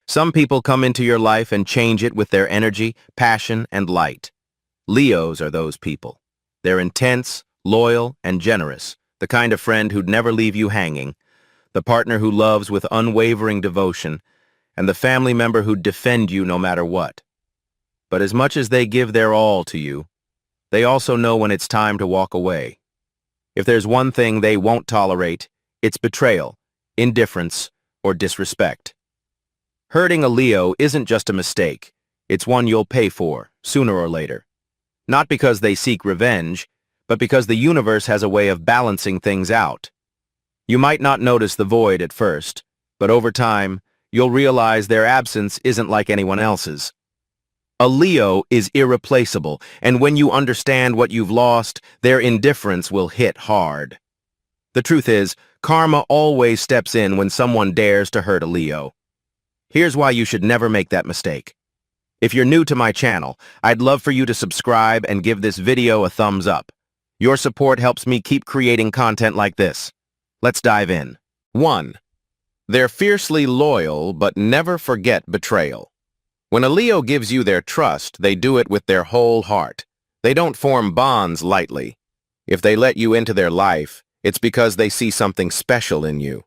Some people come into your life and change it with their energy, passion, and light. Leos are those people. They're intense, loyal, and generous, the kind of friend who'd never leave you hanging, the partner who loves with unwavering devotion, and the family member who'd defend you no matter what. But as much as they give their all to you, they also know when it's time to walk away. If there's one thing they won't tolerate, it's betrayal, indifference, or disrespect. Hurting a Leo isn't just a mistake. It's one you'll pay for, sooner or later. Not because they seek revenge, but because the universe has a way of balancing things out. You might not notice the void at first, but over time, you'll realize their absence isn't like anyone else's. A Leo is irreplaceable, and when you understand what you've lost, their indifference will hit hard. The truth is, karma always steps in when someone dares to hurt a Leo. Here's why you should never make that mistake. If you're new to my channel, I'd love for you to subscribe and give this video a thumbs up. Your support helps me keep creating content like this. Let's dive in. 1. They're fiercely loyal but never forget betrayal. When a Leo gives you their trust, they do it with their whole heart. They don't form bonds lightly. If they let you into their life, it's because they see something special in you.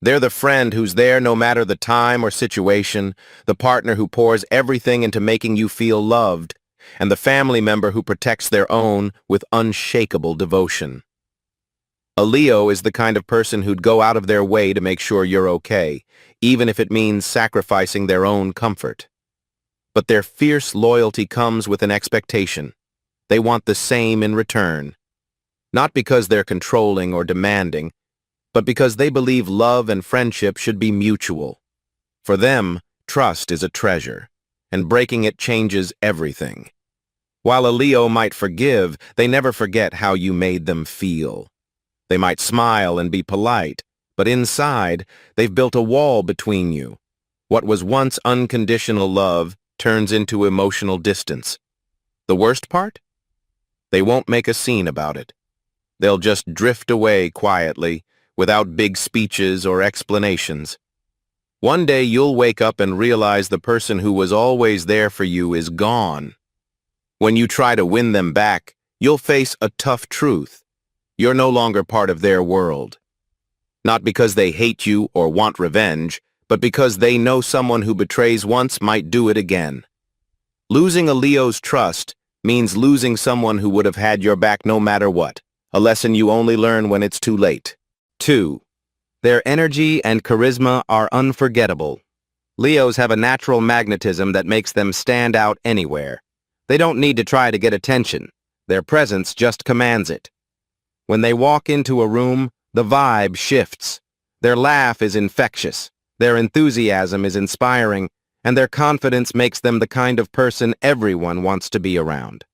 They're the friend who's there no matter the time or situation, the partner who pours everything into making you feel loved, and the family member who protects their own with unshakable devotion. A Leo is the kind of person who'd go out of their way to make sure you're okay, even if it means sacrificing their own comfort. But their fierce loyalty comes with an expectation. They want the same in return. Not because they're controlling or demanding, but because they believe love and friendship should be mutual. For them, trust is a treasure, and breaking it changes everything. While a Leo might forgive, they never forget how you made them feel. They might smile and be polite, but inside, they've built a wall between you. What was once unconditional love turns into emotional distance. The worst part? They won't make a scene about it. They'll just drift away quietly, without big speeches or explanations. One day you'll wake up and realize the person who was always there for you is gone. When you try to win them back, you'll face a tough truth. You're no longer part of their world. Not because they hate you or want revenge, but because they know someone who betrays once might do it again. Losing a Leo's trust means losing someone who would have had your back no matter what, a lesson you only learn when it's too late. 2. Their energy and charisma are unforgettable. Leos have a natural magnetism that makes them stand out anywhere. They don't need to try to get attention. Their presence just commands it. When they walk into a room, the vibe shifts. Their laugh is infectious. Their enthusiasm is inspiring, and their confidence makes them the kind of person everyone wants to be around.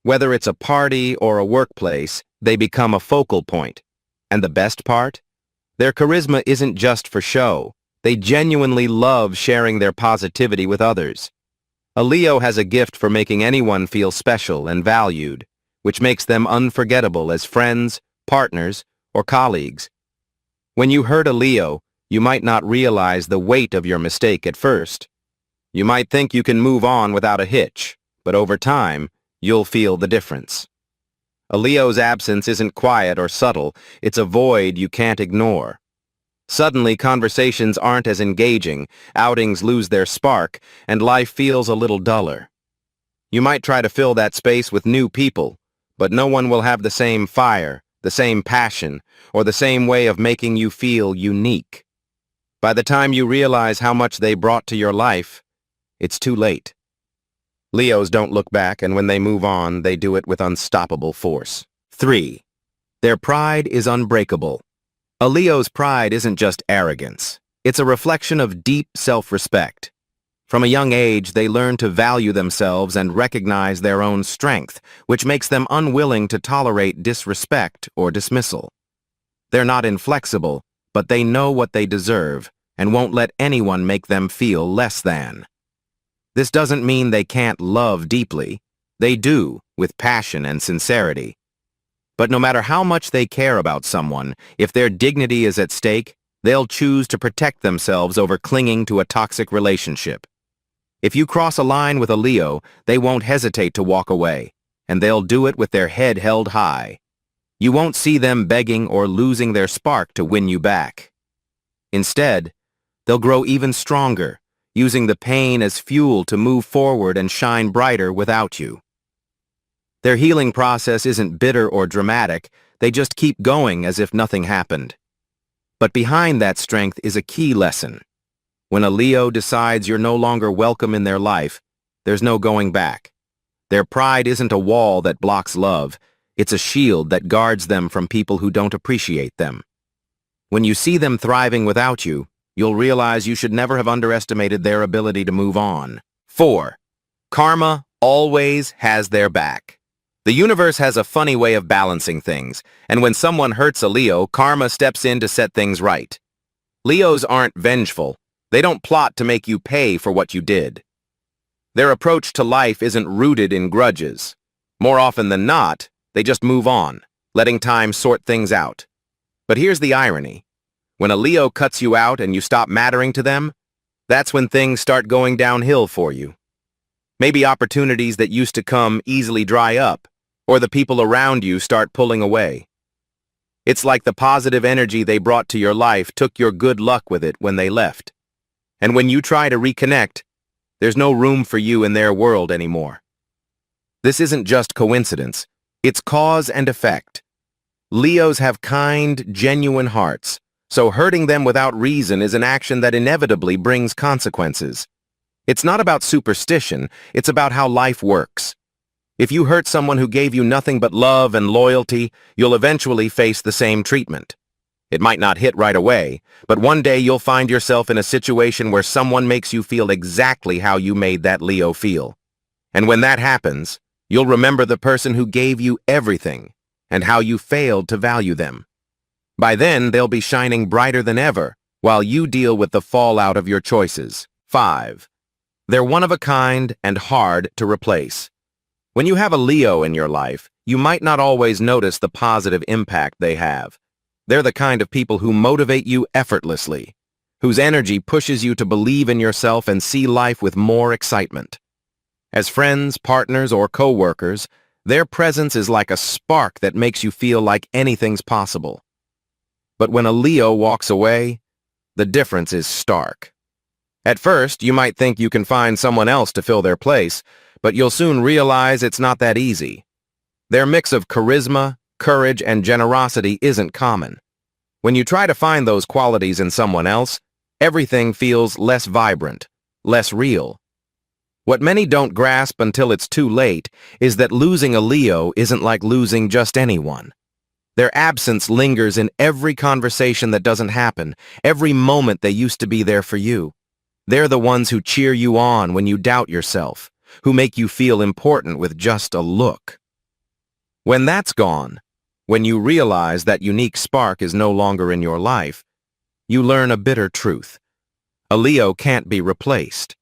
Whether it's a party or a workplace, they become a focal point. And the best part? Their charisma isn't just for show. They genuinely love sharing their positivity with others. A Leo has a gift for making anyone feel special and valued, which makes them unforgettable as friends, partners, or colleagues. When you hurt a Leo, you might not realize the weight of your mistake at first. You might think you can move on without a hitch, but over time, you'll feel the difference. A Leo's absence isn't quiet or subtle, it's a void you can't ignore. Suddenly, conversations aren't as engaging, outings lose their spark, and life feels a little duller. You might try to fill that space with new people, but no one will have the same fire, the same passion, or the same way of making you feel unique. By the time you realize how much they brought to your life, it's too late. Leos don't look back, and when they move on, they do it with unstoppable force. 3. Their pride is unbreakable. A Leo's pride isn't just arrogance. It's a reflection of deep self-respect. From a young age, they learn to value themselves and recognize their own strength, which makes them unwilling to tolerate disrespect or dismissal. They're not inflexible, but they know what they deserve and won't let anyone make them feel less than. This doesn't mean they can't love deeply. They do, with passion and sincerity. But no matter how much they care about someone, if their dignity is at stake, They'll choose to protect themselves over clinging to a toxic relationship. If you cross a line with a Leo, they won't hesitate to walk away, and they'll do it with their head held high. You won't see them begging or losing their spark to win you back. Instead, they'll grow even stronger, using the pain as fuel to move forward and shine brighter without you. Their healing process isn't bitter or dramatic, they just keep going as if nothing happened. But behind that strength is a key lesson. When a Leo decides you're no longer welcome in their life, there's no going back. Their pride isn't a wall that blocks love, it's a shield that guards them from people who don't appreciate them. When you see them thriving without you, you'll realize you should never have underestimated their ability to move on. 4. Karma always has their back. The universe has a funny way of balancing things, and when someone hurts a Leo, karma steps in to set things right. Leos aren't vengeful. They don't plot to make you pay for what you did. Their approach to life isn't rooted in grudges. More often than not, they just move on, letting time sort things out. But here's the irony. When a Leo cuts you out and you stop mattering to them, that's when things start going downhill for you. Maybe opportunities that used to come easily dry up, or the people around you start pulling away. It's like the positive energy they brought to your life took your good luck with it when they left. And when you try to reconnect, there's no room for you in their world anymore. This isn't just coincidence, it's cause and effect. Leos have kind, genuine hearts, so hurting them without reason is an action that inevitably brings consequences. It's not about superstition, it's about how life works. If you hurt someone who gave you nothing but love and loyalty, you'll eventually face the same treatment. It might not hit right away, but one day you'll find yourself in a situation where someone makes you feel exactly how you made that Leo feel. And when that happens, you'll remember the person who gave you everything and how you failed to value them. By then, they'll be shining brighter than ever, while you deal with the fallout of your choices. 5. They're one of a kind and hard to replace. When you have a Leo in your life, you might not always notice the positive impact they have. They're the kind of people who motivate you effortlessly, whose energy pushes you to believe in yourself and see life with more excitement. As friends, partners, or co-workers, their presence is like a spark that makes you feel like anything's possible. But when a Leo walks away, the difference is stark. At first, you might think you can find someone else to fill their place, but you'll soon realize it's not that easy. Their mix of charisma, courage, and generosity isn't common. When you try to find those qualities in someone else, everything feels less vibrant, less real. What many don't grasp until it's too late is that losing a Leo isn't like losing just anyone. Their absence lingers in every conversation that doesn't happen, every moment they used to be there for you. They're the ones who cheer you on when you doubt yourself, who make you feel important with just a look. When that's gone, when you realize that unique spark is no longer in your life, you learn a bitter truth. A Leo can't be replaced.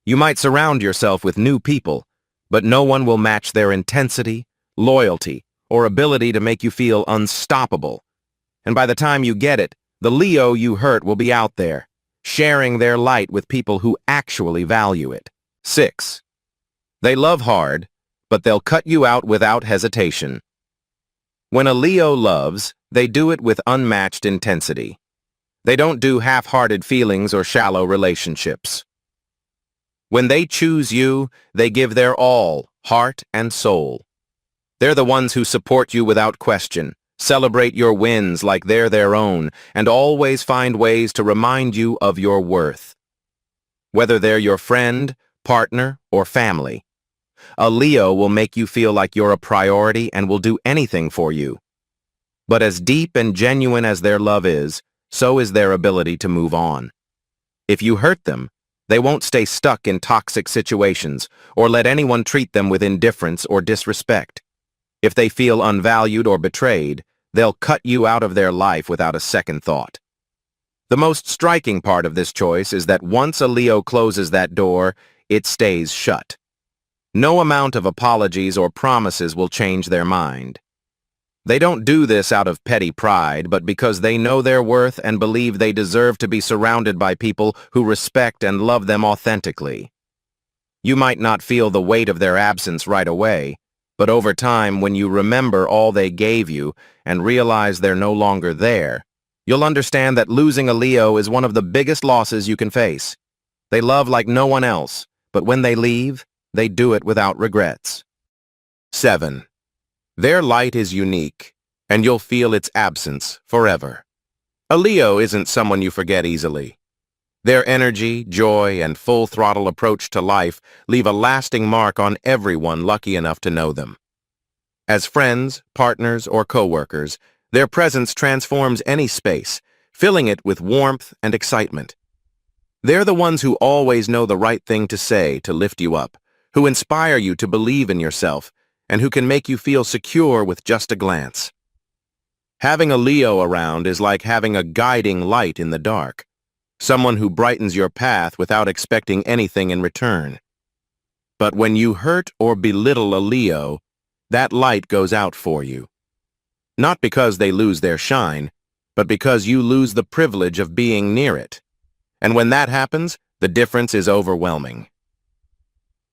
You might surround yourself with new people, but no one will match their intensity, loyalty, or ability to make you feel unstoppable. And by the time you get it, the Leo you hurt will be out there, sharing their light with people who actually value it. 6. They love hard, but they'll cut you out without hesitation. When a Leo loves, they do it with unmatched intensity. They don't do half-hearted feelings or shallow relationships. When they choose you, they give their all, heart and soul. They're the ones who support you without question, celebrate your wins like they're their own, and always find ways to remind you of your worth. Whether they're your friend, partner, or family, a Leo will make you feel like you're a priority and will do anything for you. But as deep and genuine as their love is, so is their ability to move on. If you hurt them, they won't stay stuck in toxic situations or let anyone treat them with indifference or disrespect. If they feel unvalued or betrayed, they'll cut you out of their life without a second thought. The most striking part of this choice is that once a Leo closes that door, it stays shut. No amount of apologies or promises will change their mind. They don't do this out of petty pride, but because they know their worth and believe they deserve to be surrounded by people who respect and love them authentically. You might not feel the weight of their absence right away, but over time, when you remember all they gave you and realize they're no longer there, you'll understand that losing a Leo is one of the biggest losses you can face. They love like no one else, but when they leave, they do it without regrets. 7. Their light is unique, and you'll feel its absence forever. A Leo isn't someone you forget easily. Their energy, joy, and full-throttle approach to life leave a lasting mark on everyone lucky enough to know them. As friends, partners, or co-workers, their presence transforms any space, filling it with warmth and excitement. They're the ones who always know the right thing to say to lift you up, who inspire you to believe in yourself, and who can make you feel secure with just a glance. Having a Leo around is like having a guiding light in the dark, someone who brightens your path without expecting anything in return. But when you hurt or belittle a Leo, that light goes out for you. Not because they lose their shine, but because you lose the privilege of being near it. And when that happens, the difference is overwhelming.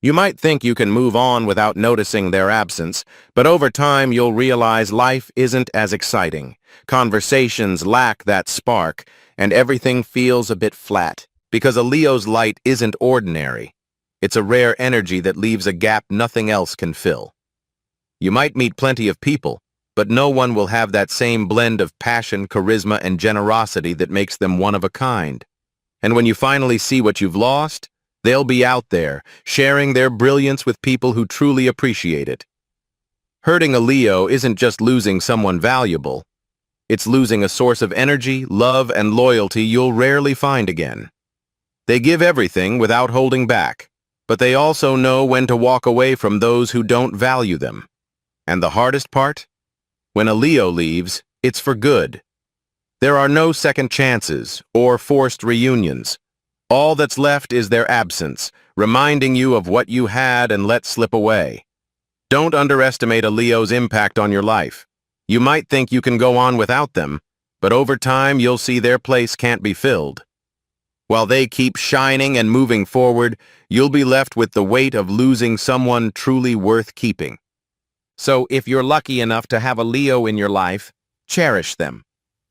You might think you can move on without noticing their absence, but over time you'll realize life isn't as exciting. Conversations lack that spark, and everything feels a bit flat, because a Leo's light isn't ordinary. It's a rare energy that leaves a gap nothing else can fill. You might meet plenty of people, but no one will have that same blend of passion, charisma, and generosity that makes them one of a kind. And when you finally see what you've lost, they'll be out there, sharing their brilliance with people who truly appreciate it. Hurting a Leo isn't just losing someone valuable. It's losing a source of energy, love, and loyalty you'll rarely find again. They give everything without holding back, but they also know when to walk away from those who don't value them. And the hardest part? When a Leo leaves, it's for good. There are no second chances or forced reunions. All that's left is their absence, reminding you of what you had and let slip away. Don't underestimate a Leo's impact on your life. You might think you can go on without them, but over time you'll see their place can't be filled. While they keep shining and moving forward, you'll be left with the weight of losing someone truly worth keeping. So if you're lucky enough to have a Leo in your life, cherish them,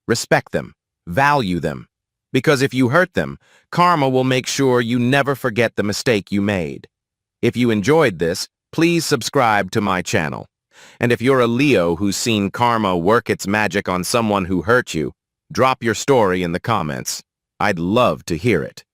respect them, value them. Because if you hurt them, karma will make sure you never forget the mistake you made. If you enjoyed this, please subscribe to my channel. And if you're a Leo who's seen karma work its magic on someone who hurt you, drop your story in the comments. I'd love to hear it.